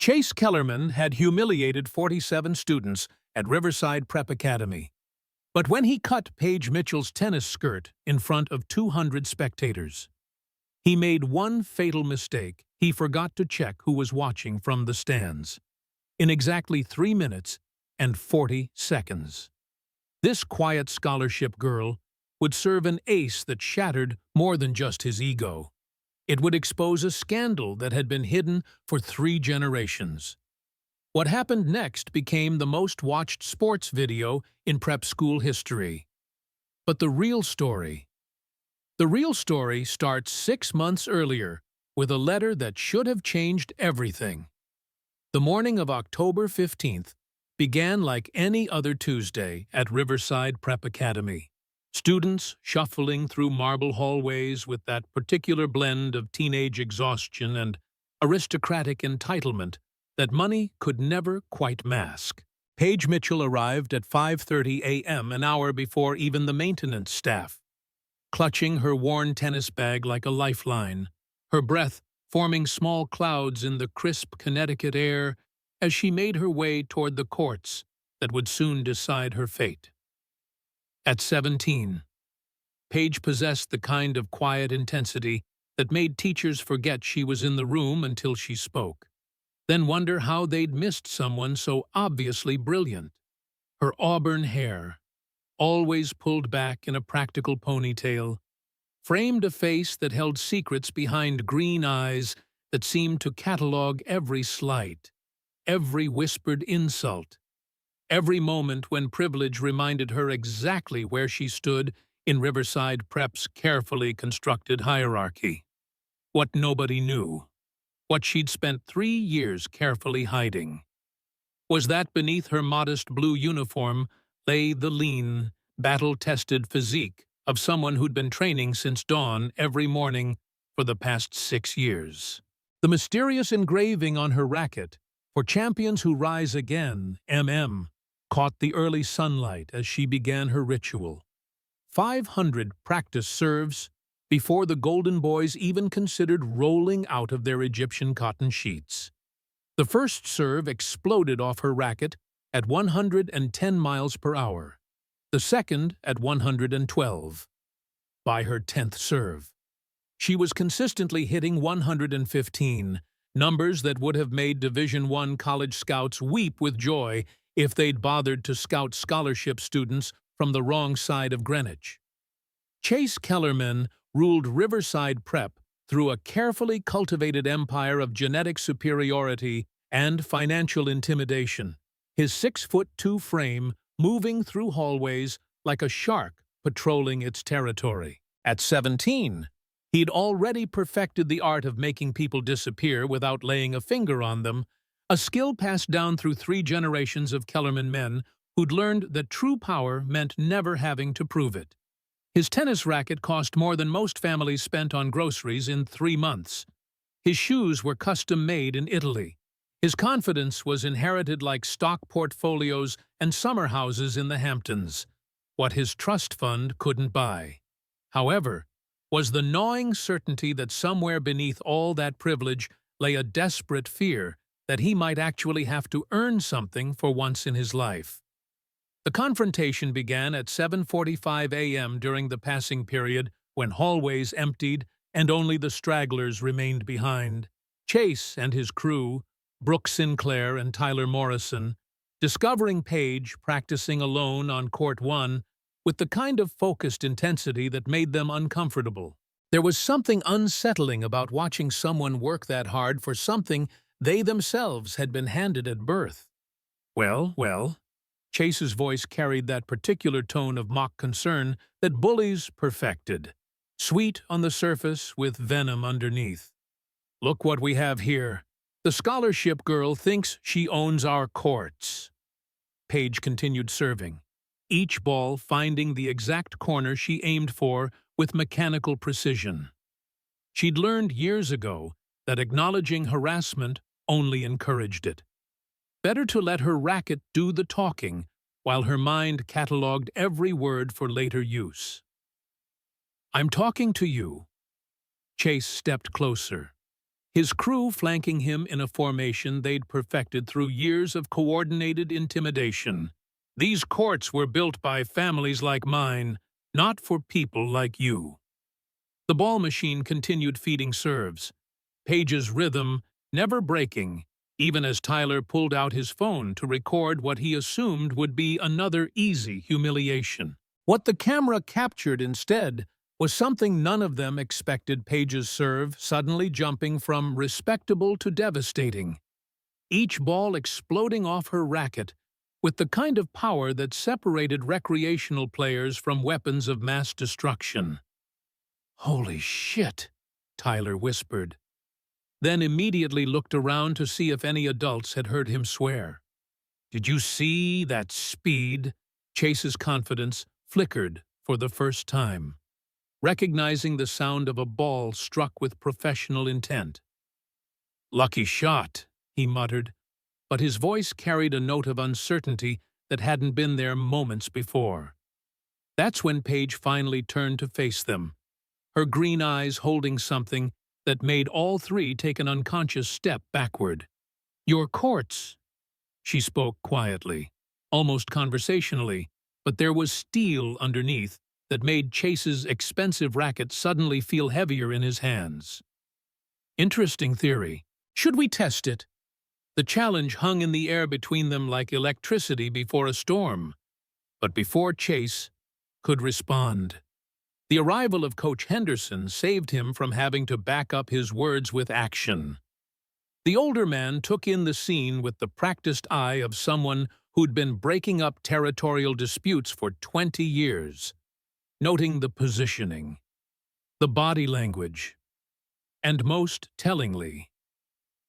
Chase Kellerman had humiliated 47 students at Riverside Prep Academy. But when he cut Paige Mitchell's tennis skirt in front of 200 spectators, he made one fatal mistake. He forgot to check who was watching from the stands. In exactly 3 minutes and 40 seconds. This quiet scholarship girl would serve an ace that shattered more than just his ego. It would expose a scandal that had been hidden for 3 generations. What happened next became the most watched sports video in prep school history. But the real story starts 6 months earlier with a letter that should have changed everything. The morning of October 15th began like any other Tuesday at Riverside Prep Academy. Students shuffling through marble hallways with that particular blend of teenage exhaustion and aristocratic entitlement that money could never quite mask. Paige Mitchell arrived at 5:30 a.m., an hour before even the maintenance staff, clutching her worn tennis bag like a lifeline, her breath forming small clouds in the crisp Connecticut air as she made her way toward the courts that would soon decide her fate. At 17, Paige possessed the kind of quiet intensity that made teachers forget she was in the room until she spoke, then wonder how they'd missed someone so obviously brilliant. Her auburn hair, always pulled back in a practical ponytail, framed a face that held secrets behind green eyes that seemed to catalog every slight, every whispered insult, every moment when privilege reminded her exactly where she stood in Riverside Prep's carefully constructed hierarchy. What nobody knew, what she'd spent 3 years carefully hiding, was that beneath her modest blue uniform lay the lean, battle-tested physique of someone who'd been training since dawn every morning for the past 6 years. The mysterious engraving on her racket, "For Champions Who Rise Again, MM," caught the early sunlight as she began her ritual. 500 practice serves before the Golden Boys even considered rolling out of their Egyptian cotton sheets. The first serve exploded off her racket at 110 miles per hour, the second at 112. By her 10th serve, she was consistently hitting 115, numbers that would have made Division I college scouts weep with joy if they'd bothered to scout scholarship students from the wrong side of Greenwich. Chase Kellerman ruled Riverside Prep through a carefully cultivated empire of genetic superiority and financial intimidation, his 6'2" frame moving through hallways like a shark patrolling its territory. At 17, he'd already perfected the art of making people disappear without laying a finger on them, a skill passed down through 3 generations of Kellerman men who'd learned that true power meant never having to prove it. His tennis racket cost more than most families spent on groceries in 3 months. His shoes were custom-made in Italy. His confidence was inherited like stock portfolios and summer houses in the Hamptons, what his trust fund couldn't buy. However, was the gnawing certainty that somewhere beneath all that privilege lay a desperate fear that he might actually have to earn something for once in his life. The confrontation began at 7:45 a.m. during the passing period when hallways emptied and only the stragglers remained behind. Chase and his crew, Brooke Sinclair and Tyler Morrison, discovering Paige practicing alone on Court 1 with the kind of focused intensity that made them uncomfortable. There was something unsettling about watching someone work that hard for something they themselves had been handed at birth. Well, Chase's voice carried that particular tone of mock concern that Bullies perfected, sweet on the surface with venom underneath. "Look what we have here. The scholarship girl thinks she owns our courts." Paige continued serving, each ball finding the exact corner she aimed for with mechanical precision. She'd learned years ago that acknowledging harassment only encouraged it. Better to let her racket do the talking while her mind catalogued every word for later use. "I'm talking to you." Chase stepped closer, his crew flanking him in a formation they'd perfected through years of coordinated intimidation. These courts were built by families like mine, not for people like you. The ball machine continued feeding serves, Page's rhythm never breaking, even as Tyler pulled out his phone to record what he assumed would be another easy humiliation. What the camera captured instead was something none of them expected: Page's serve suddenly jumping from respectable to devastating, each ball exploding off her racket with the kind of power that separated recreational players from weapons of mass destruction. "Holy shit," Tyler whispered, then immediately looked around to see if any adults had heard him swear. "Did you see that speed?" Chase's confidence flickered for the first time, recognizing the sound of a ball struck with professional intent. "Lucky shot," he muttered, but his voice carried a note of uncertainty that hadn't been there moments before. That's when Paige finally turned to face them, her green eyes holding something that made all three take an unconscious step backward. "Your courts," she spoke quietly, almost conversationally, but there was steel underneath that made Chase's expensive racket suddenly feel heavier in his hands. "Interesting theory. Should we test it?" The challenge hung in the air between them like electricity before a storm. But before Chase could respond, the arrival of Coach Henderson saved him from having to back up his words with action. The older man took in the scene with the practiced eye of someone who'd been breaking up territorial disputes for 20 years, noting the positioning, the body language, and most tellingly,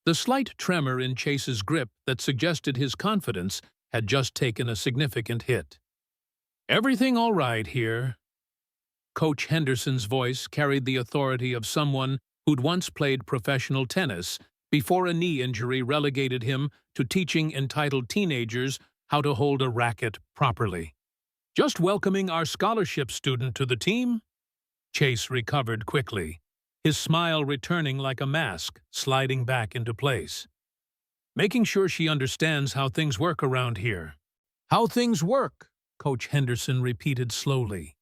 the slight tremor in Chase's grip that suggested his confidence had just taken a significant hit. "Everything all right here?" Coach Henderson's voice carried the authority of someone who'd once played professional tennis before a knee injury relegated him to teaching entitled teenagers how to hold a racket properly. "Just welcoming our scholarship student to the team." Chase recovered quickly, his smile returning like a mask sliding back into place. "Making sure she understands how things work around here." "How things work," Coach Henderson repeated slowly,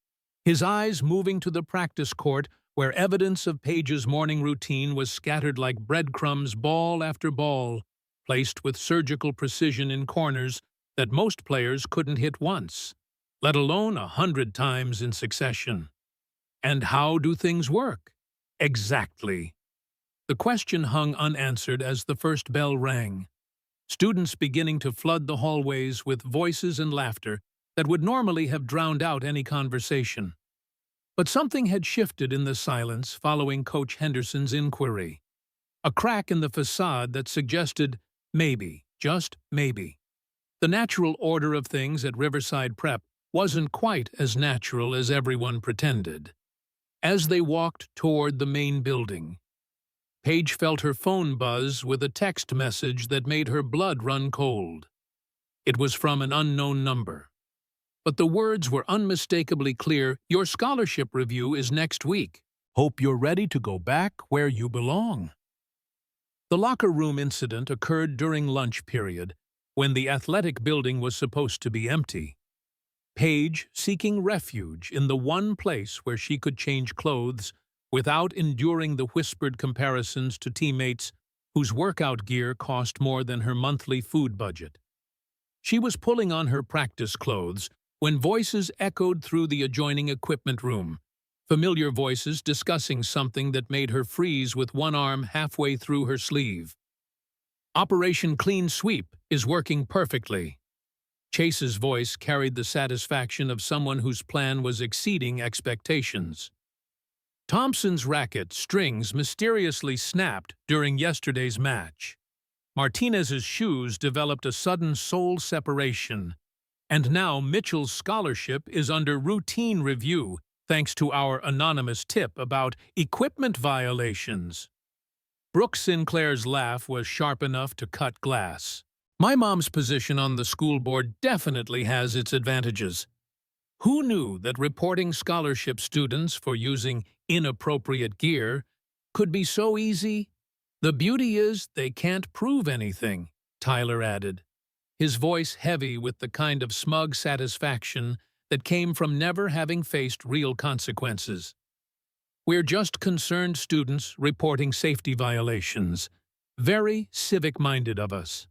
his eyes moving to the practice court where evidence of Page's morning routine was scattered like breadcrumbs, ball after ball, placed with surgical precision in corners that most players couldn't hit once, let alone 100 times in succession. "And how do things work?" "Exactly." The question hung unanswered as the first bell rang, students beginning to flood the hallways with voices and laughter that would normally have drowned out any conversation. But something had shifted in the silence following Coach Henderson's inquiry, a crack in the facade that suggested maybe, just maybe. The natural order of things at Riverside Prep wasn't quite as natural as everyone pretended. As they walked toward the main building, Paige felt her phone buzz with a text message that made her blood run cold. It was from an unknown number, but the words were unmistakably clear: "Your scholarship review is next week. Hope you're ready to go back where you belong." The locker room incident occurred during lunch period, when the athletic building was supposed to be empty. Paige seeking refuge in the one place where she could change clothes without enduring the whispered comparisons to teammates whose workout gear cost more than her monthly food budget. She was pulling on her practice clothes when voices echoed through the adjoining equipment room, familiar voices discussing something that made her freeze with one arm halfway through her sleeve. "Operation Clean Sweep is working perfectly." Chase's voice carried the satisfaction of someone whose plan was exceeding expectations. "Thompson's racket strings mysteriously snapped during yesterday's match. Martinez's shoes developed a sudden soul separation, and now Mitchell's scholarship is under routine review thanks to our anonymous tip about equipment violations." Brooke Sinclair's laugh was sharp enough to cut glass. "My mom's position on the school board definitely has its advantages. Who knew that reporting scholarship students for using inappropriate gear could be so easy?" The beauty is they can't prove anything, Tyler added, his voice heavy with the kind of smug satisfaction that came from never having faced real consequences. We're just concerned students reporting safety violations. Very civic-minded of us.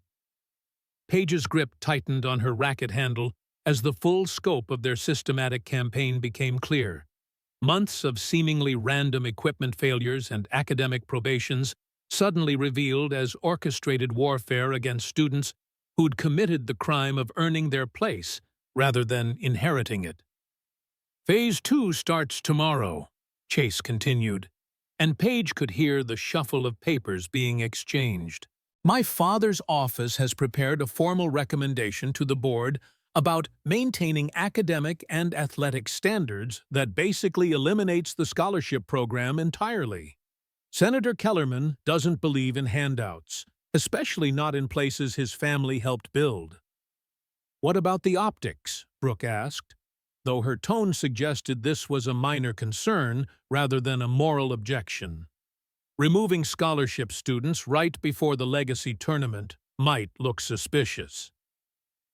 Paige's grip tightened on her racket handle as the full scope of their systematic campaign became clear. Months of seemingly random equipment failures and academic probations suddenly revealed as orchestrated warfare against students who'd committed the crime of earning their place rather than inheriting it. Phase 2 starts tomorrow, Chase continued, and Paige could hear the shuffle of papers being exchanged. My father's office has prepared a formal recommendation to the board about maintaining academic and athletic standards that basically eliminates the scholarship program entirely. Senator Kellerman doesn't believe in handouts, especially not in places his family helped build. What about the optics? Brooke asked, though her tone suggested this was a minor concern rather than a moral objection. Removing scholarship students right before the legacy tournament might look suspicious.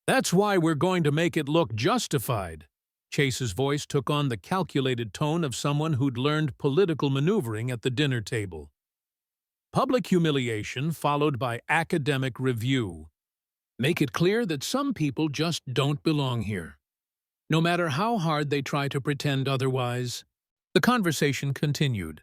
That's why we're going to make it look justified. Chase's voice took on the calculated tone of someone who'd learned political maneuvering at the dinner table. Public humiliation followed by academic review. Make it clear that some people just don't belong here, no matter how hard they try to pretend otherwise. The conversation continued.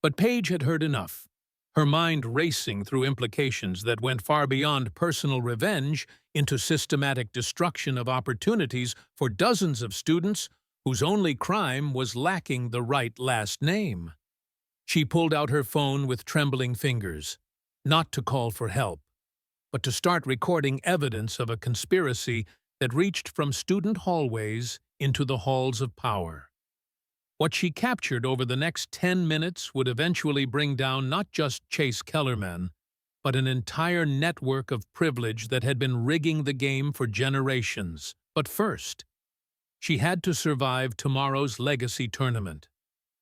But Paige had heard enough, her mind racing through implications that went far beyond personal revenge into systematic destruction of opportunities for dozens of students whose only crime was lacking the right last name. She pulled out her phone with trembling fingers, not to call for help, but to start recording evidence of a conspiracy that reached from student hallways into the halls of power. What she captured over the next 10 minutes would eventually bring down not just Chase Kellerman, but an entire network of privilege that had been rigging the game for generations. But first, she had to survive tomorrow's legacy tournament,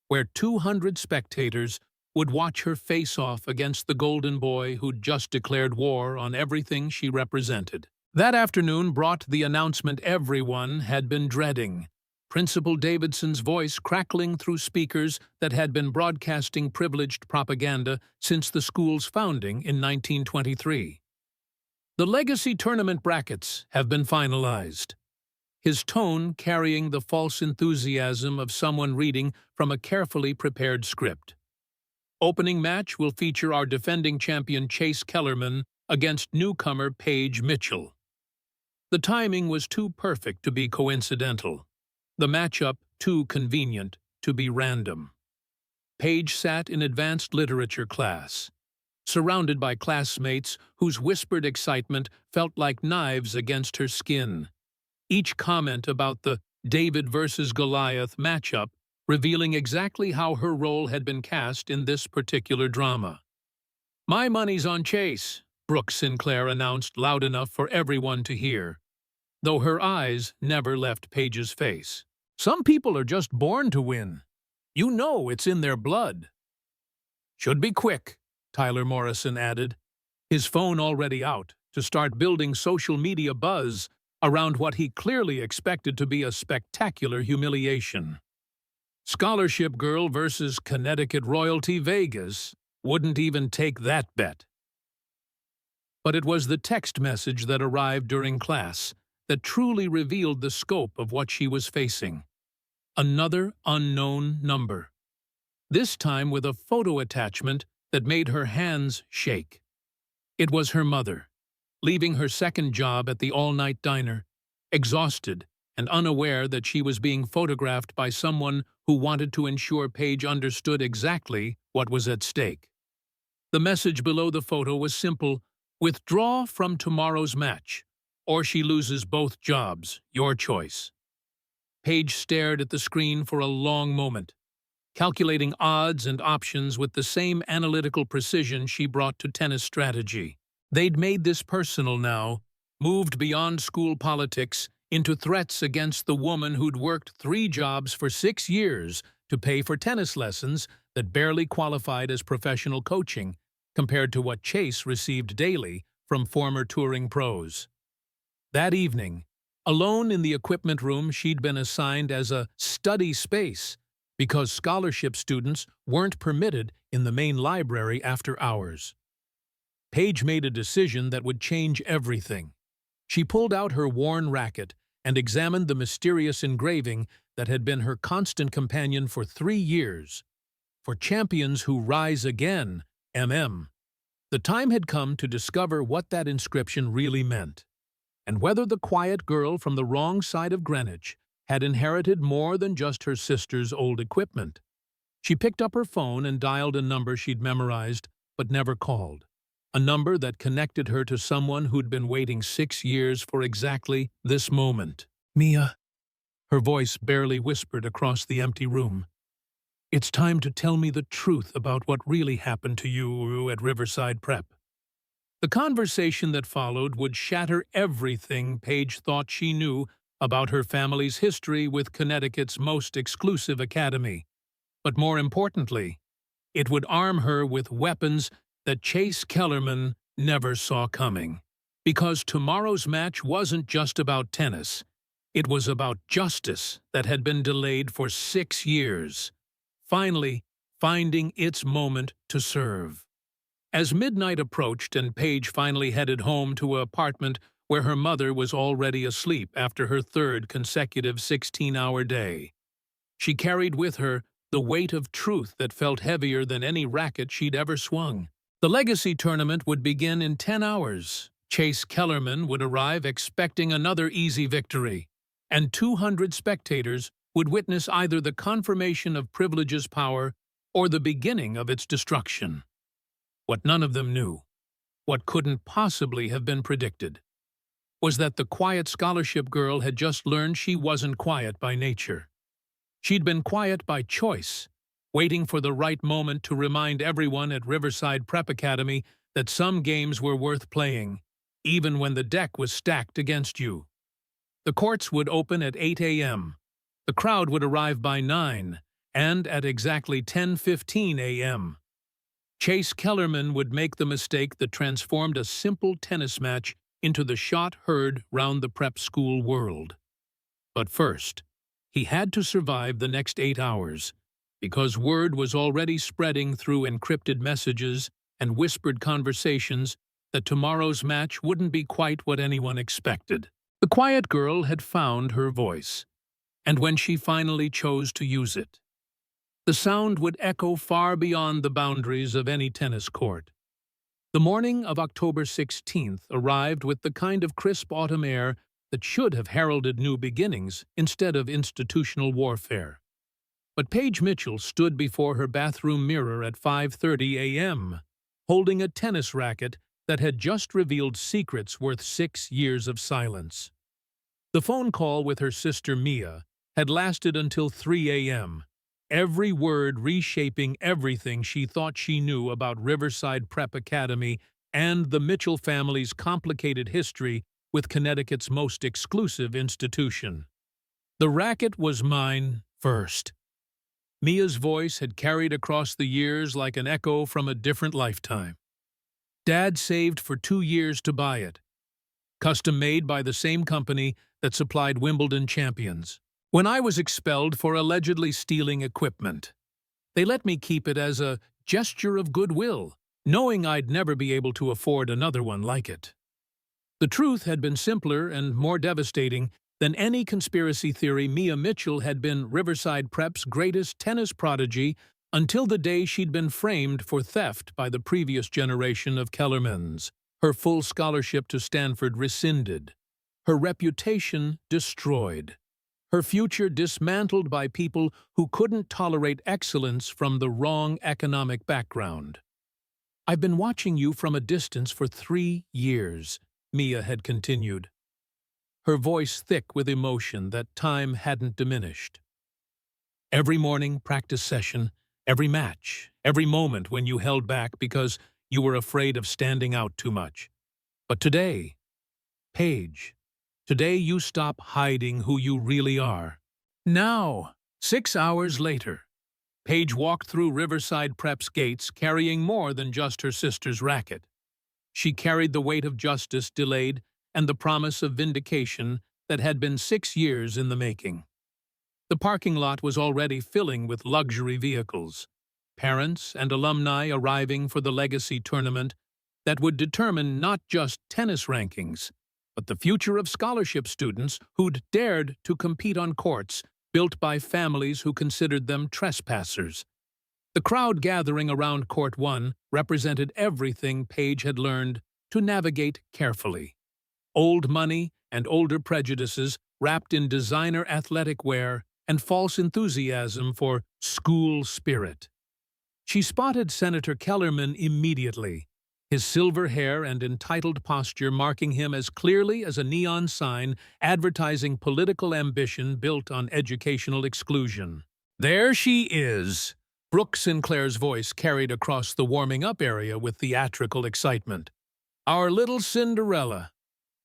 where 200 spectators would watch her face off against the golden boy who'd just declared war on everything she represented. That afternoon brought the announcement everyone had been dreading. Principal Davidson's voice crackling through speakers that had been broadcasting privileged propaganda since the school's founding in 1923. The legacy tournament brackets have been finalized. His tone carrying the false enthusiasm of someone reading from a carefully prepared script. Opening match will feature our defending champion Chase Kellerman against newcomer Paige Mitchell. The timing was too perfect to be coincidental. The matchup too convenient to be random. Paige sat in advanced literature class, surrounded by classmates whose whispered excitement felt like knives against her skin. Each comment about the David versus Goliath matchup revealing exactly how her role had been cast in this particular drama. "My money's on Chase," Brooke Sinclair announced loud enough for everyone to hear, though her eyes never left Paige's face. "Some people are just born to win. You know it's in their blood." "Should be quick," Tyler Morrison added, his phone already out, to start building social media buzz around what he clearly expected to be a spectacular humiliation. Scholarship Girl versus Connecticut Royalty Vegas wouldn't even take that bet. But it was the text message that arrived during class that truly revealed the scope of what she was facing. Another unknown number. This time with a photo attachment that made her hands shake. It was her mother, leaving her second job at the all-night diner, exhausted and unaware that she was being photographed by someone who wanted to ensure Paige understood exactly what was at stake. The message below the photo was simple: "Withdraw from tomorrow's match, or she loses both jobs, your choice." Paige stared at the screen for a long moment, calculating odds and options with the same analytical precision she brought to tennis strategy. They'd made this personal now, moved beyond school politics into threats against the woman who'd worked 3 jobs for 6 years to pay for tennis lessons that barely qualified as professional coaching, compared to what Chase received daily from former touring pros. That evening, alone in the equipment room she'd been assigned as a study space because scholarship students weren't permitted in the main library after hours. Paige made a decision that would change everything. She pulled out her worn racket and examined the mysterious engraving that had been her constant companion for 3 years. For champions who rise again, MM. The time had come to discover what that inscription really meant, and whether the quiet girl from the wrong side of Greenwich had inherited more than just her sister's old equipment. She picked up her phone and dialed a number she'd memorized but never called, a number that connected her to someone who'd been waiting 6 years for exactly this moment. "Mia," her voice barely whispered across the empty room. "It's time to tell me the truth about what really happened to you at Riverside Prep." The conversation that followed would shatter everything Paige thought she knew about her family's history with Connecticut's most exclusive academy. But more importantly, it would arm her with weapons that Chase Kellerman never saw coming. Because tomorrow's match wasn't just about tennis. It was about justice that had been delayed for 6 years, finally finding its moment to serve. As midnight approached and Paige finally headed home to an apartment where her mother was already asleep after her 3rd consecutive 16-hour day, she carried with her the weight of truth that felt heavier than any racket she'd ever swung. The Legacy Tournament would begin in 10 hours. Chase Kellerman would arrive expecting another easy victory, and 200 spectators would witness either the confirmation of privilege's power or the beginning of its destruction. What none of them knew, what couldn't possibly have been predicted, was that the quiet scholarship girl had just learned she wasn't quiet by nature. She'd been quiet by choice, waiting for the right moment to remind everyone at Riverside Prep Academy that some games were worth playing, even when the deck was stacked against you. The courts would open at 8 a.m. The crowd would arrive by 9, and at exactly 10:15 a.m. Chase Kellerman would make the mistake that transformed a simple tennis match into the shot heard round the prep school world. But first, he had to survive the next 8 hours, because word was already spreading through encrypted messages and whispered conversations that tomorrow's match wouldn't be quite what anyone expected. The quiet girl had found her voice, and when she finally chose to use it, the sound would echo far beyond the boundaries of any tennis court. The morning of October 16th arrived with the kind of crisp autumn air that should have heralded new beginnings instead of institutional warfare. But Paige Mitchell stood before her bathroom mirror at 5:30 a.m., holding a tennis racket that had just revealed secrets worth 6 years of silence. The phone call with her sister Mia had lasted until 3 a.m., every word reshaping everything she thought she knew about Riverside Prep Academy and the Mitchell family's complicated history with Connecticut's most exclusive institution. "The racket was mine first." Mia's voice had carried across the years like an echo from a different lifetime. "Dad saved for 2 years to buy it. Custom-made by the same company that supplied Wimbledon champions. When I was expelled for allegedly stealing equipment, they let me keep it as a gesture of goodwill, knowing I'd never be able to afford another one like it." The truth had been simpler and more devastating than any conspiracy theory. Mia Mitchell had been Riverside Prep's greatest tennis prodigy until the day she'd been framed for theft by the previous generation of Kellermans, her full scholarship to Stanford rescinded, her reputation destroyed, her future dismantled by people who couldn't tolerate excellence from the wrong economic background. "I've been watching you from a distance for 3 years, Mia had continued, her voice thick with emotion that time hadn't diminished. "Every morning practice session, every match, every moment when you held back because you were afraid of standing out too much. But today, Paige, today you stop hiding who you really are. Now, 6 hours later, Paige walked through Riverside Prep's gates carrying more than just her sister's racket. She carried the weight of justice delayed and the promise of vindication that had been 6 years in the making. The parking lot was already filling with luxury vehicles, parents and alumni arriving for the legacy tournament that would determine not just tennis rankings, but the future of scholarship students who'd dared to compete on courts built by families who considered them trespassers. The crowd gathering around Court 1 represented everything Paige had learned to navigate carefully. Old money and older prejudices wrapped in designer athletic wear and false enthusiasm for school spirit. She spotted Senator Kellerman immediately, his silver hair and entitled posture marking him as clearly as a neon sign advertising political ambition built on educational exclusion. "There she is!" Brooke Sinclair's voice carried across the warming-up area with theatrical excitement. "Our little Cinderella,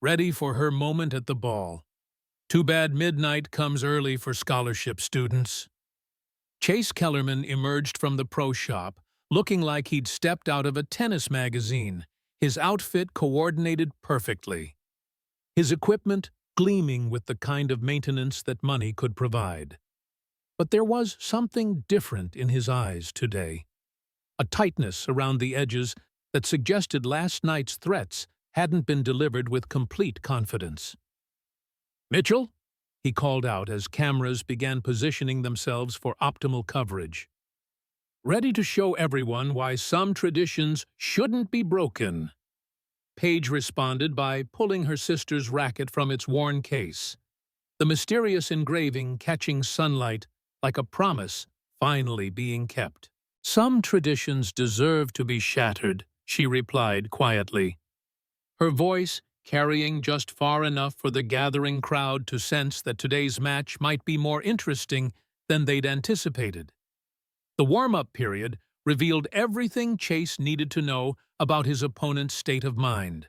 ready for her moment at the ball. Too bad midnight comes early for scholarship students." Chase Kellerman emerged from the pro shop, looking like he'd stepped out of a tennis magazine, his outfit coordinated perfectly, his equipment gleaming with the kind of maintenance that money could provide. But there was something different in his eyes today, a tightness around the edges that suggested last night's threats hadn't been delivered with complete confidence. "Mitchell?" he called out as cameras began positioning themselves for optimal coverage. "Ready to show everyone why some traditions shouldn't be broken." Paige responded by pulling her sister's racket from its worn case, the mysterious engraving catching sunlight like a promise finally being kept. "Some traditions deserve to be shattered," she replied quietly, her voice carrying just far enough for the gathering crowd to sense that today's match might be more interesting than they'd anticipated. The warm-up period revealed everything Chase needed to know about his opponent's state of mind.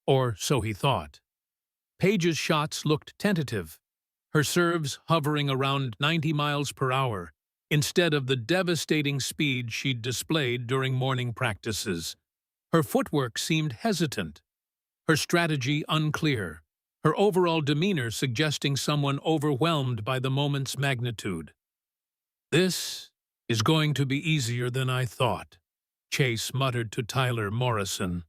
Or so he thought. Paige's shots looked tentative, her serves hovering around 90 miles per hour, instead of the devastating speed she'd displayed during morning practices. Her footwork seemed hesitant, her strategy unclear, her overall demeanor suggesting someone overwhelmed by the moment's magnitude. "This is going to be easier than I thought," Chase muttered to Tyler Morrison,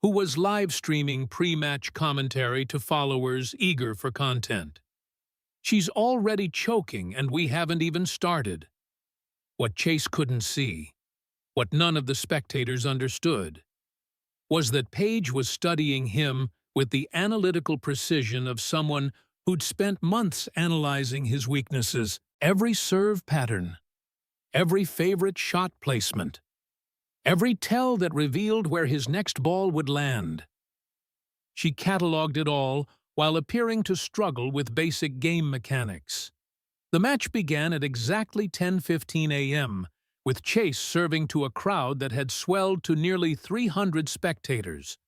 who was live-streaming pre-match commentary to followers eager for content. "She's already choking and we haven't even started." What Chase couldn't see, what none of the spectators understood, was that Paige was studying him with the analytical precision of someone who'd spent months analyzing his weaknesses, every serve pattern, every favorite shot placement, every tell that revealed where his next ball would land. She cataloged it all while appearing to struggle with basic game mechanics. The match began at exactly 10:15 a.m., with Chase serving to a crowd that had swelled to nearly 300 spectators.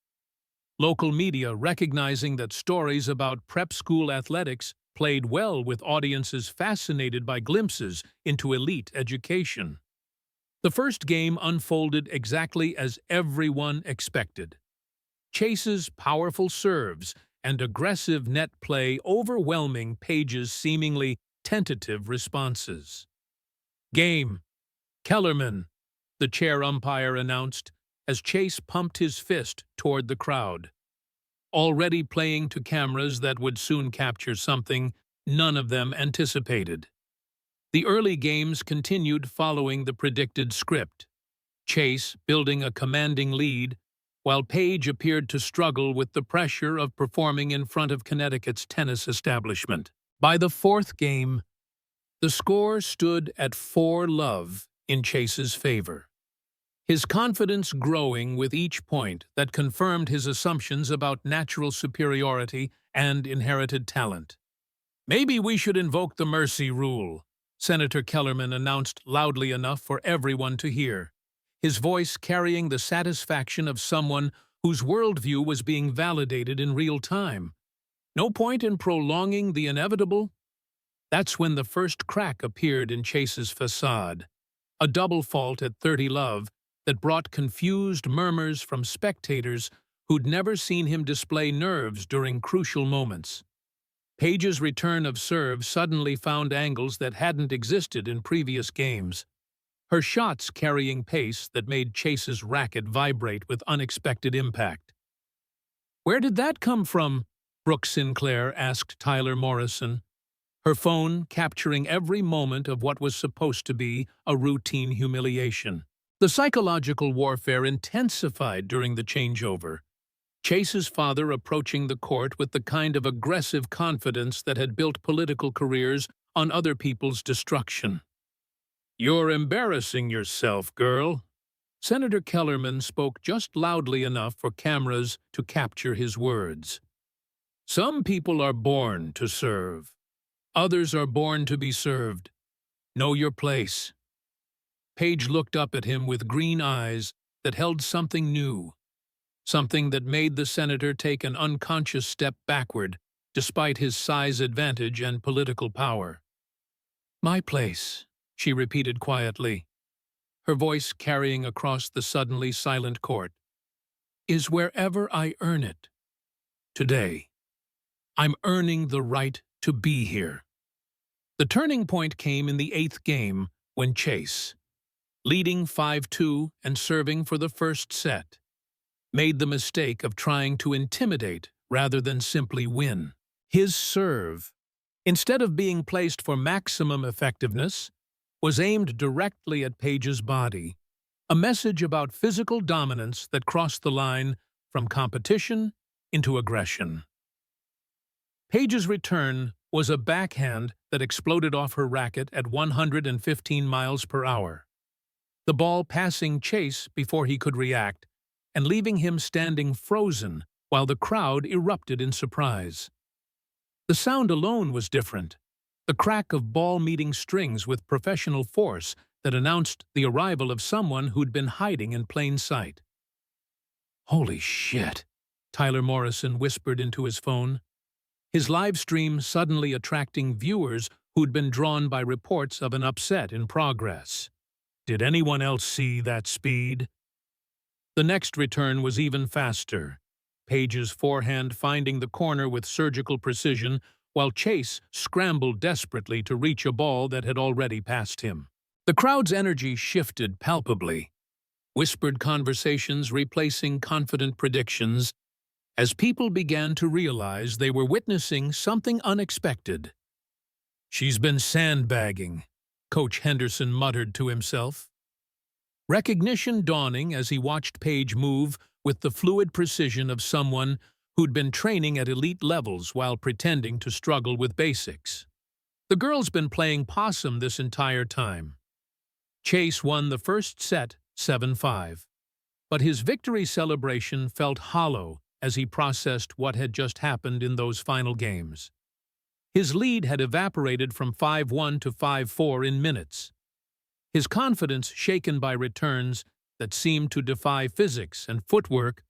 Local media recognizing that stories about prep school athletics played well with audiences fascinated by glimpses into elite education. The first game unfolded exactly as everyone expected. Chase's powerful serves and aggressive net play overwhelming Paige's seemingly tentative responses. "Game. Kellerman," the chair umpire announced as Chase pumped his fist toward the crowd, already playing to cameras that would soon capture something none of them anticipated. The early games continued following the predicted script, Chase building a commanding lead, while Paige appeared to struggle with the pressure of performing in front of Connecticut's tennis establishment. By the fourth game, the score stood at 4-love in Chase's favor, his confidence growing with each point that confirmed his assumptions about natural superiority and inherited talent. "Maybe we should invoke the mercy rule," Senator Kellerman announced loudly enough for everyone to hear, his voice carrying the satisfaction of someone whose worldview was being validated in real time. "No point in prolonging the inevitable." That's when the first crack appeared in Chase's facade, a double fault at 30 love that brought confused murmurs from spectators who'd never seen him display nerves during crucial moments. Page's return of serve suddenly found angles that hadn't existed in previous games, her shots carrying pace that made Chase's racket vibrate with unexpected impact. "Where did that come from?" Brooke Sinclair asked Tyler Morrison, her phone capturing every moment of what was supposed to be a routine humiliation. The psychological warfare intensified during the changeover, Chase's father approaching the court with the kind of aggressive confidence that had built political careers on other people's destruction. "You're embarrassing yourself, girl." Senator Kellerman spoke just loudly enough for cameras to capture his words. "Some people are born to serve. Others are born to be served. Know your place." Page looked up at him with green eyes that held something new, something that made the senator take an unconscious step backward, despite his size advantage and political power. "My place," she repeated quietly, her voice carrying across the suddenly silent court, "is wherever I earn it. Today, I'm earning the right to be here." The turning point came in the 8th game when Chase, leading 5-2 and serving for the first set, made the mistake of trying to intimidate rather than simply win. His serve, instead of being placed for maximum effectiveness, was aimed directly at Page's body, a message about physical dominance that crossed the line from competition into aggression. Page's return was a backhand that exploded off her racket at 115 miles per hour, the ball passing Chase before he could react and leaving him standing frozen while the crowd erupted in surprise. The sound alone was different, the crack of ball meeting strings with professional force that announced the arrival of someone who'd been hiding in plain sight. "Holy shit," Tyler Morrison whispered into his phone, his live stream suddenly attracting viewers who'd been drawn by reports of an upset in progress. "Did anyone else see that speed?" The next return was even faster, Page's forehand finding the corner with surgical precision while Chase scrambled desperately to reach a ball that had already passed him. The crowd's energy shifted palpably, whispered conversations replacing confident predictions, as people began to realize they were witnessing something unexpected. "She's been sandbagging," Coach Henderson muttered to himself. Recognition dawning as he watched Page move with the fluid precision of someone who'd been training at elite levels while pretending to struggle with basics. The girl's been playing possum this entire time. Chase won the first set 7-5, but his victory celebration felt hollow as he processed what had just happened in those final games. His lead had evaporated from 5-1 to 5-4 in minutes, his confidence shaken by returns that seemed to defy physics and footwork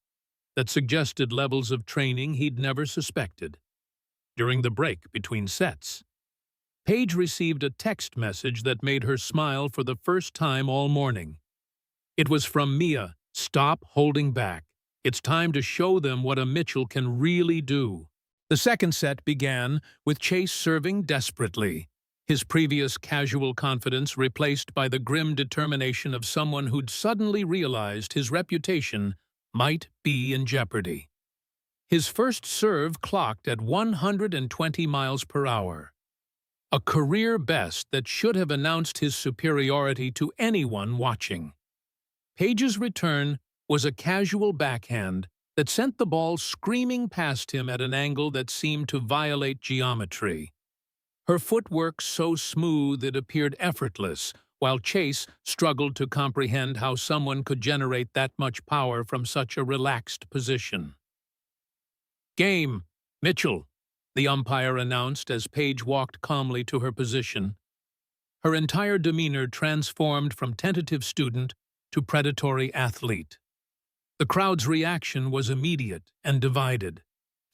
that suggested levels of training he'd never suspected. During the break between sets, Page received a text message that made her smile for the first time all morning. It was from Mia. "Stop holding back. It's time to show them what a Mitchell can really do." The second set began with Chase serving desperately, his previous casual confidence replaced by the grim determination of someone who'd suddenly realized his reputation might be in jeopardy. His first serve clocked at 120 miles per hour, a career best that should have announced his superiority to anyone watching. Page's return was a casual backhand that sent the ball screaming past him at an angle that seemed to violate geometry. Her footwork so smooth it appeared effortless, while Chase struggled to comprehend how someone could generate that much power from such a relaxed position. "Game, Mitchell," the umpire announced as Page walked calmly to her position, her entire demeanor transformed from tentative student to predatory athlete. The crowd's reaction was immediate and divided,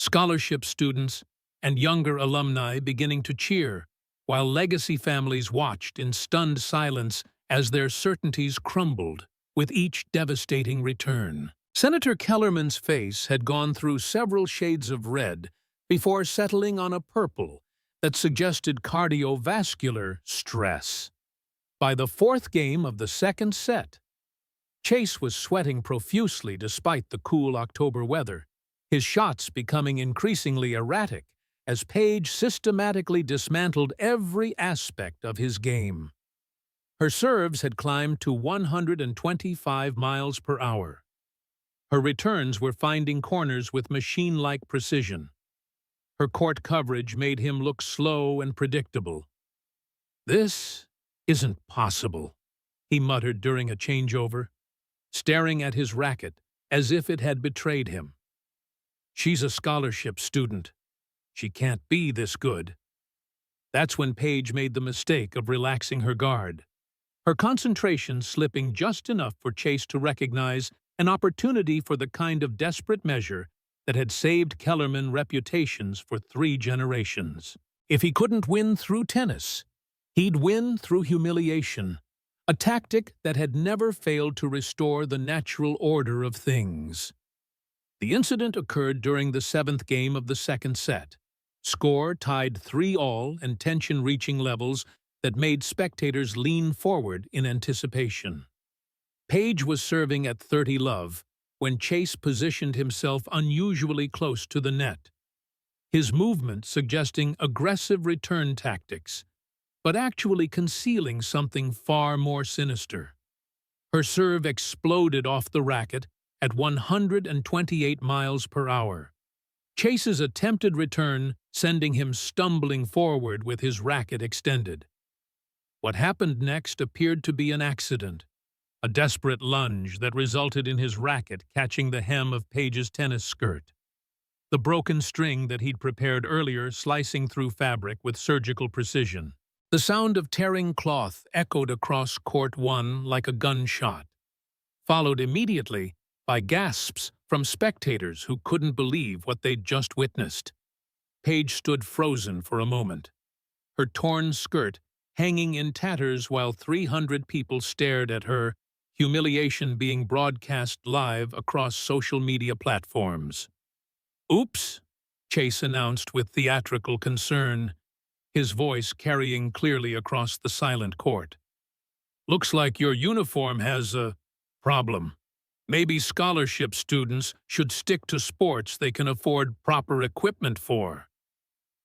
scholarship students and younger alumni beginning to cheer, while legacy families watched in stunned silence as their certainties crumbled with each devastating return. Senator Kellerman's face had gone through several shades of red before settling on a purple that suggested cardiovascular stress. By the fourth game of the second set, Chase was sweating profusely despite the cool October weather, his shots becoming increasingly erratic as Paige systematically dismantled every aspect of his game. Her serves had climbed to 125 miles per hour. Her returns were finding corners with machine-like precision. Her court coverage made him look slow and predictable. "This isn't possible," he muttered during a changeover, staring at his racket as if it had betrayed him. "She's a scholarship student. She can't be this good." That's when Paige made the mistake of relaxing her guard, her concentration slipping just enough for Chase to recognize an opportunity for the kind of desperate measure that had saved Kellerman reputations for 3 generations. If he couldn't win through tennis, he'd win through humiliation, a tactic that had never failed to restore the natural order of things. The incident occurred during the 7th game of the second set. Score tied 3-all and tension reaching levels that made spectators lean forward in anticipation. Paige was serving at 30-love when Chase positioned himself unusually close to the net, his movement suggesting aggressive return tactics, but actually concealing something far more sinister. Her serve exploded off the racket at 128 miles per hour. Chase's attempted return sending him stumbling forward with his racket extended. What happened next appeared to be an accident, a desperate lunge that resulted in his racket catching the hem of Paige's tennis skirt, the broken string that he'd prepared earlier slicing through fabric with surgical precision. The sound of tearing cloth echoed across Court 1 like a gunshot, followed immediately by gasps from spectators who couldn't believe what they'd just witnessed. Paige stood frozen for a moment, her torn skirt hanging in tatters while 300 people stared at her, humiliation being broadcast live across social media platforms. "Oops," Chase announced with theatrical concern, his voice carrying clearly across the silent court. "Looks like your uniform has a problem. Maybe scholarship students should stick to sports they can afford proper equipment for."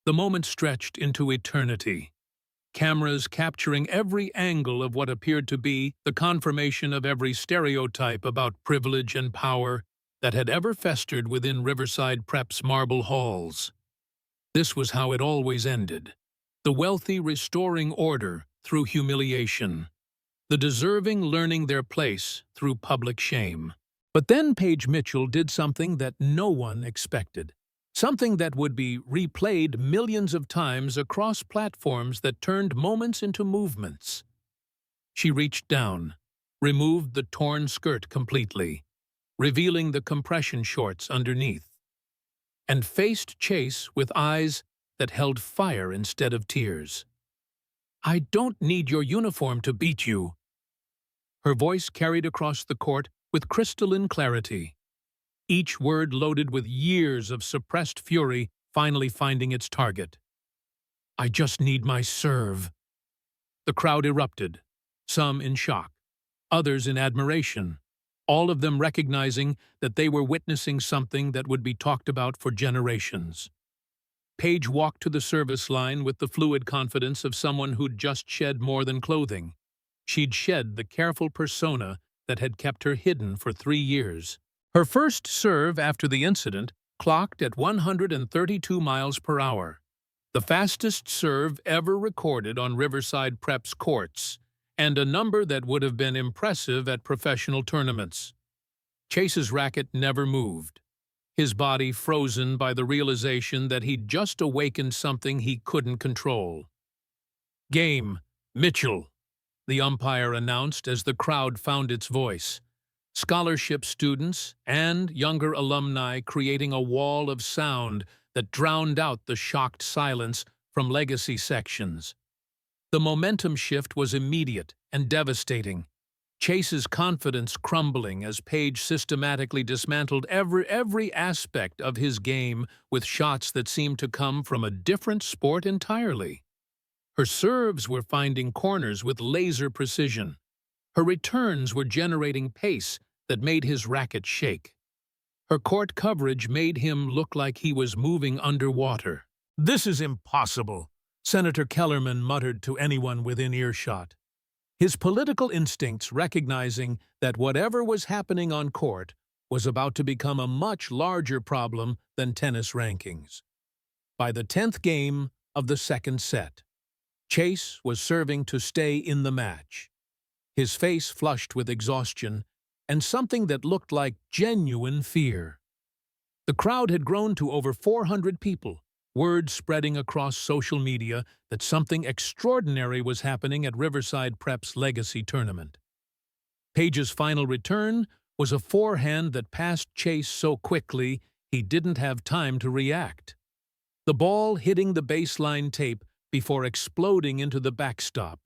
The moment stretched into eternity, cameras capturing every angle of what appeared to be the confirmation of every stereotype about privilege and power that had ever festered within Riverside Prep's marble halls. This was how it always ended, the wealthy restoring order through humiliation, the deserving learning their place through public shame. But then Paige Mitchell did something that no one expected. Something that would be replayed millions of times across platforms that turned moments into movements. She reached down, removed the torn skirt completely, revealing the compression shorts underneath, and faced Chase with eyes that held fire instead of tears. "I don't need your uniform to beat you." Her voice carried across the court with crystalline clarity, each word loaded with years of suppressed fury finally finding its target. "I just need my serve." The crowd erupted, some in shock, others in admiration, all of them recognizing that they were witnessing something that would be talked about for generations. Paige walked to the service line with the fluid confidence of someone who'd just shed more than clothing. She'd shed the careful persona that had kept her hidden for 3 years. Her first serve after the incident clocked at 132 miles per hour, the fastest serve ever recorded on Riverside Prep's courts, and a number that would have been impressive at professional tournaments. Chase's racket never moved, his body frozen by the realization that he'd just awakened something he couldn't control. "Game, Mitchell," the umpire announced as the crowd found its voice. Scholarship students and younger alumni creating a wall of sound that drowned out the shocked silence from legacy sections. The momentum shift was immediate and devastating. Chase's confidence crumbling as Page systematically dismantled every aspect of his game with shots that seemed to come from a different sport entirely. Her serves were finding corners with laser precision. Her returns were generating pace that made his racket shake. Her court coverage made him look like he was moving underwater. "This is impossible," Senator Kellerman muttered to anyone within earshot. His political instincts recognizing that whatever was happening on court was about to become a much larger problem than tennis rankings. By the 10th game of the second set, Chase was serving to stay in the match. His face flushed with exhaustion and something that looked like genuine fear. The crowd had grown to over 400 people, word spreading across social media that something extraordinary was happening at Riverside Prep's Legacy Tournament. Page's final return was a forehand that passed Chase so quickly he didn't have time to react. The ball hitting the baseline tape before exploding into the backstop,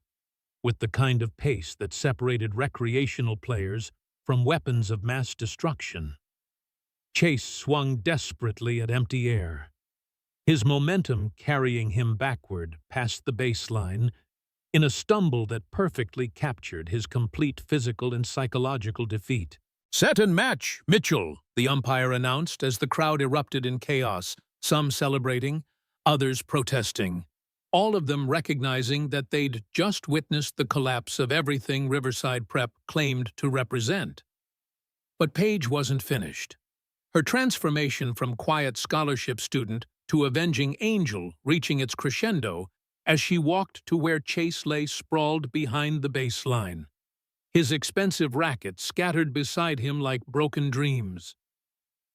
with the kind of pace that separated recreational players from weapons of mass destruction. Chase swung desperately at empty air, his momentum carrying him backward past the baseline in a stumble that perfectly captured his complete physical and psychological defeat. "Set and match, Mitchell," the umpire announced as the crowd erupted in chaos, some celebrating, others protesting, all of them recognizing that they'd just witnessed the collapse of everything Riverside Prep claimed to represent. But Page wasn't finished. Her transformation from quiet scholarship student to avenging angel reaching its crescendo as she walked to where Chase lay sprawled behind the baseline, his expensive racket scattered beside him like broken dreams.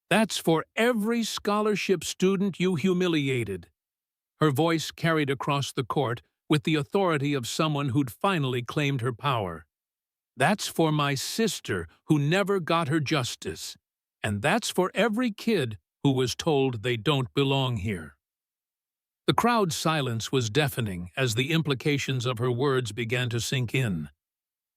"That's for every scholarship student you humiliated." Her voice carried across the court with the authority of someone who'd finally claimed her power. "That's for my sister who never got her justice. And that's for every kid who was told they don't belong here." The crowd's silence was deafening as the implications of her words began to sink in.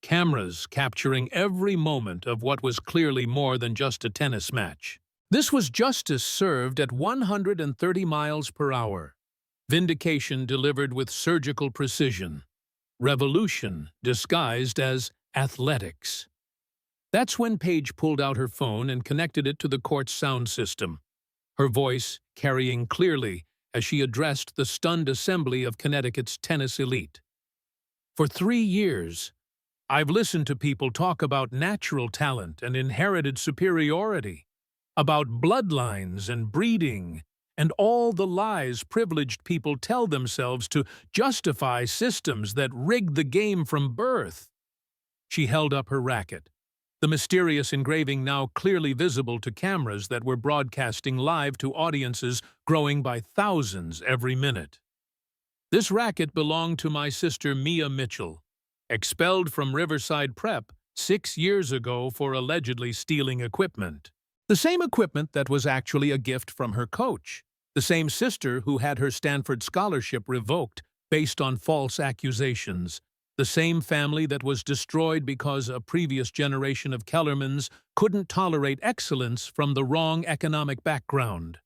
Cameras capturing every moment of what was clearly more than just a tennis match. This was justice served at 130 miles per hour. Vindication delivered with surgical precision. Revolution disguised as athletics. That's when Page pulled out her phone and connected it to the court's sound system, her voice carrying clearly as she addressed the stunned assembly of Connecticut's tennis elite. "For 3 years, I've listened to people talk about natural talent and inherited superiority, about bloodlines and breeding, and all the lies privileged people tell themselves to justify systems that rig the game from birth." She held up her racket, the mysterious engraving now clearly visible to cameras that were broadcasting live to audiences growing by thousands every minute. "This racket belonged to my sister Mia Mitchell, expelled from Riverside Prep 6 years ago for allegedly stealing equipment. The same equipment that was actually a gift from her coach, the same sister who had her Stanford scholarship revoked based on false accusations, the same family that was destroyed because a previous generation of Kellermans couldn't tolerate excellence from the wrong economic background."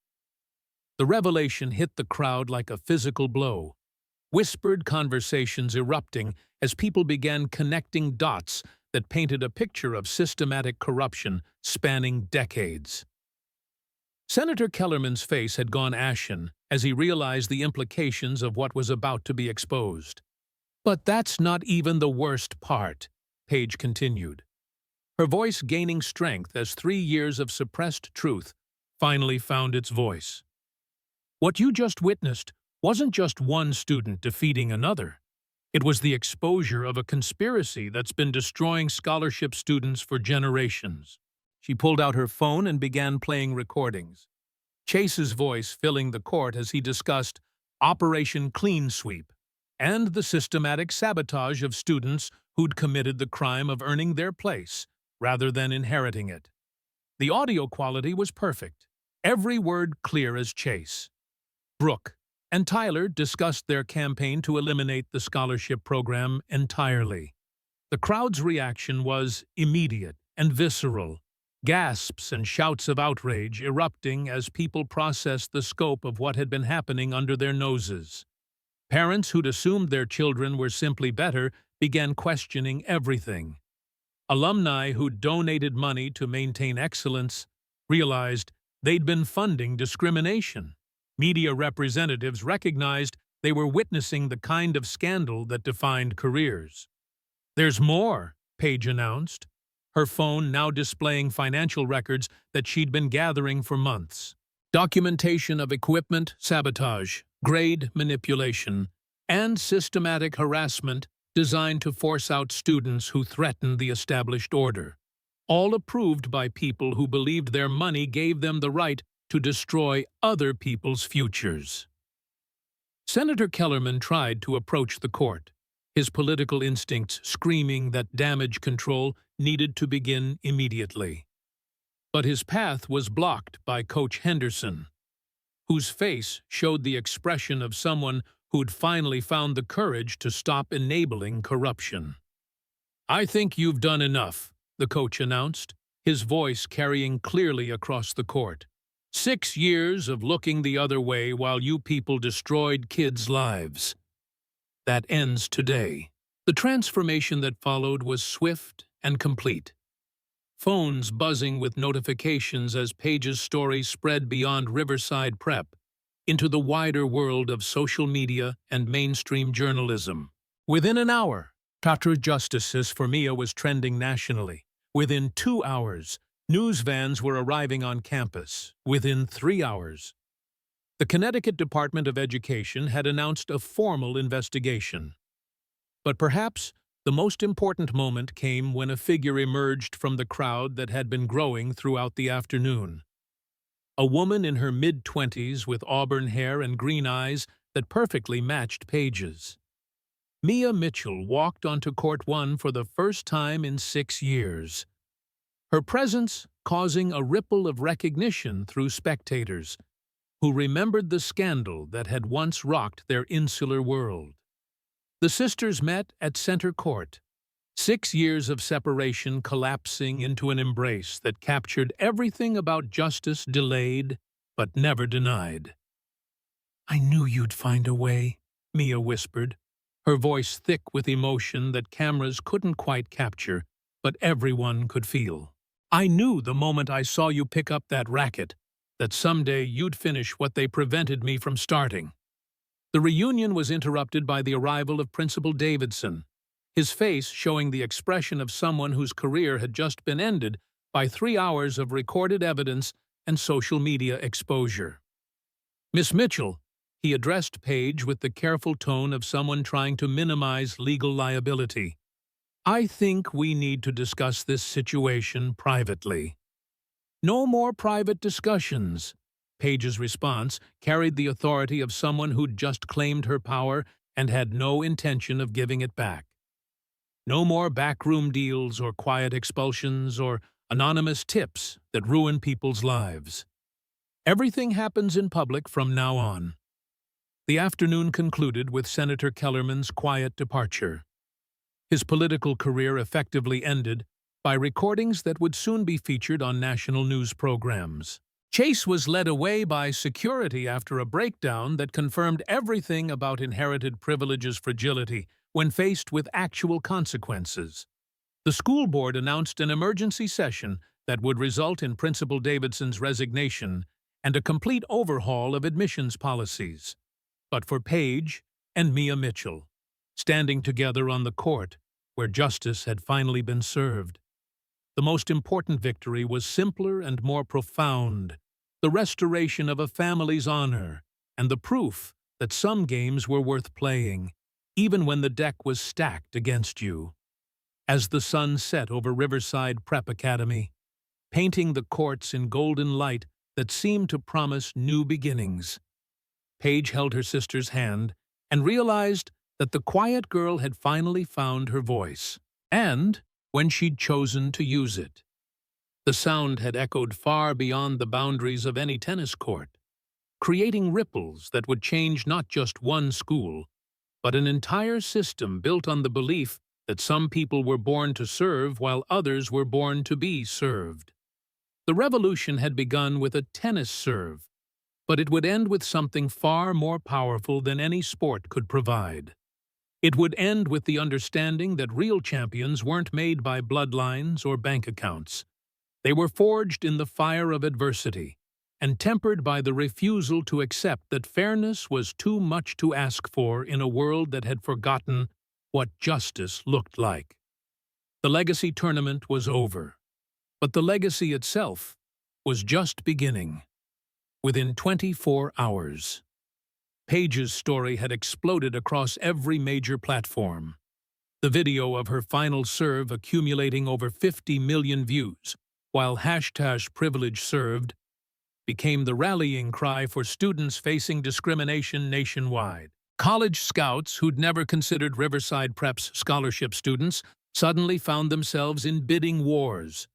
The revelation hit the crowd like a physical blow, whispered conversations erupting as people began connecting dots that painted a picture of systematic corruption spanning decades. Senator Kellerman's face had gone ashen as he realized the implications of what was about to be exposed. "But that's not even the worst part," Page continued, her voice gaining strength as 3 years of suppressed truth finally found its voice. "What you just witnessed wasn't just one student defeating another. It was the exposure of a conspiracy that's been destroying scholarship students for generations." She pulled out her phone and began playing recordings, Chase's voice filling the court as he discussed Operation Clean Sweep and the systematic sabotage of students who'd committed the crime of earning their place rather than inheriting it. The audio quality was perfect, every word clear as Chase. "Brooke, and Tyler discussed their campaign to eliminate the scholarship program entirely. The crowd's reaction was immediate and visceral, gasps and shouts of outrage erupting as people processed the scope of what had been happening under their noses. Parents who'd assumed their children were simply better began questioning everything. Alumni who'd donated money to maintain excellence realized they'd been funding discrimination. Media representatives recognized they were witnessing the kind of scandal that defined careers. "There's more," Paige announced, her phone now displaying financial records that she'd been gathering for months. Documentation of equipment sabotage, grade manipulation, and systematic harassment designed to force out students who threatened the established order, all approved by people who believed their money gave them the right to destroy other people's futures. Senator Kellerman tried to approach the court, his political instincts screaming that damage control needed to begin immediately. But his path was blocked by Coach Henderson, whose face showed the expression of someone who'd finally found the courage to stop enabling corruption. "I think you've done enough," the coach announced, his voice carrying clearly across the court. 6 years of looking the other way while you people destroyed kids' lives. That ends today." The transformation that followed was swift and complete. Phones buzzing with notifications as Paige's story spread beyond Riverside Prep into the wider world of social media and mainstream journalism. Within an hour, Tatra Justices for Mia was trending nationally. Within 2 hours, news vans were arriving on campus. Within 3 hours, the Connecticut Department of Education had announced a formal investigation. But perhaps the most important moment came when a figure emerged from the crowd that had been growing throughout the afternoon. A woman in her mid-20s with auburn hair and green eyes that perfectly matched Paige's. Mia Mitchell walked onto Court 1 for the first time in 6 years, her presence causing a ripple of recognition through spectators who remembered the scandal that had once rocked their insular world. The sisters met at Center Court, 6 years of separation collapsing into an embrace that captured everything about justice delayed but never denied. "I knew you'd find a way," Mia whispered, her voice thick with emotion that cameras couldn't quite capture, but everyone could feel. "I knew the moment I saw you pick up that racket that someday you'd finish what they prevented me from starting." The reunion was interrupted by the arrival of Principal Davidson, his face showing the expression of someone whose career had just been ended by 3 hours of recorded evidence and social media exposure. "Miss Mitchell," he addressed Paige with the careful tone of someone trying to minimize legal liability, "I think we need to discuss this situation privately." "No more private discussions." Paige's response carried the authority of someone who'd just claimed her power and had no intention of giving it back. No more backroom deals or quiet expulsions or anonymous tips that ruin people's lives. Everything happens in public from now on. The afternoon concluded with Senator Kellerman's quiet departure. His political career effectively ended by recordings that would soon be featured on national news programs. Chase was led away by security after a breakdown that confirmed everything about inherited privileges' fragility when faced with actual consequences. The school board announced an emergency session that would result in Principal Davidson's resignation and a complete overhaul of admissions policies. But for Paige and Mia Mitchell, standing together on the court where justice had finally been served, the most important victory was simpler and more profound: the restoration of a family's honor and the proof that some games were worth playing, even when the deck was stacked against you. As the sun set over Riverside Prep Academy, painting the courts in golden light that seemed to promise new beginnings, Paige held her sister's hand and realized that the quiet girl had finally found her voice, and when she'd chosen to use it. The sound had echoed far beyond the boundaries of any tennis court. creating ripples that would change not just one school, but an entire system built on the belief that some people were born to serve while others were born to be served. The revolution had begun with a tennis serve, but it would end with something far more powerful than any sport could provide. It would end with the understanding that real champions weren't made by bloodlines or bank accounts. They were forged in the fire of adversity and tempered by the refusal to accept that fairness was too much to ask for in a world that had forgotten what justice looked like. The legacy tournament was over, but the legacy itself was just beginning. Within 24 hours, Paige's story had exploded across every major platform. The video of her final serve accumulating over 50 million views, while #PrivilegeServed became the rallying cry for students facing discrimination nationwide. College scouts who'd never considered Riverside Prep's scholarship students suddenly found themselves in bidding wars.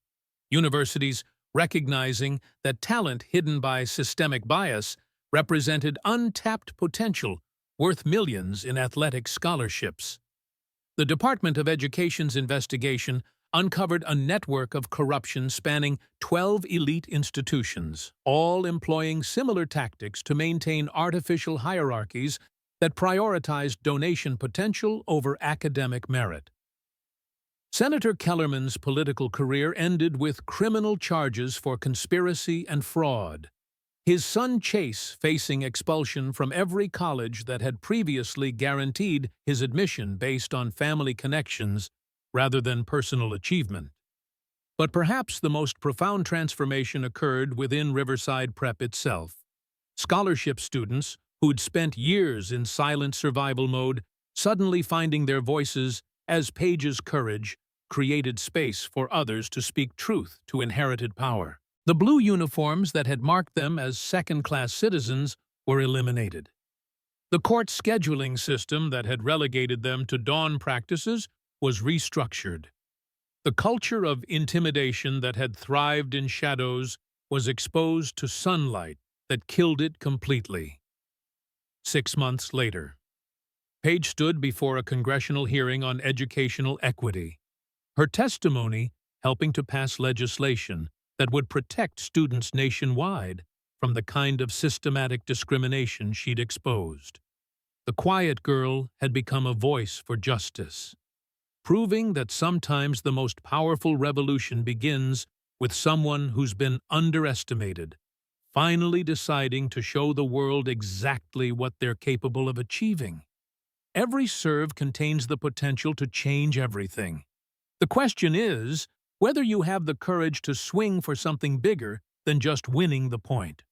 Universities, recognizing that talent hidden by systemic bias represented untapped potential worth millions in athletic scholarships. The Department of Education's investigation uncovered a network of corruption spanning 12 elite institutions, all employing similar tactics to maintain artificial hierarchies that prioritized donation potential over academic merit. Senator Kellerman's political career ended with criminal charges for conspiracy and fraud. His son Chase facing expulsion from every college that had previously guaranteed his admission based on family connections rather than personal achievement. But perhaps the most profound transformation occurred within Riverside Prep itself. Scholarship students, who'd spent years in silent survival mode, suddenly finding their voices as Paige's courage created space for others to speak truth to inherited power. The blue uniforms that had marked them as second-class citizens were eliminated. The court scheduling system that had relegated them to dawn practices was restructured. The culture of intimidation that had thrived in shadows was exposed to sunlight that killed it completely. 6 months later, Paige stood before a congressional hearing on educational equity. Her testimony helping to pass legislation that would protect students nationwide from the kind of systematic discrimination she'd exposed. The quiet girl had become a voice for justice, proving that sometimes the most powerful revolution begins with someone who's been underestimated, finally deciding to show the world exactly what they're capable of achieving. Every serve contains the potential to change everything. The question is whether you have the courage to swing for something bigger than just winning the point.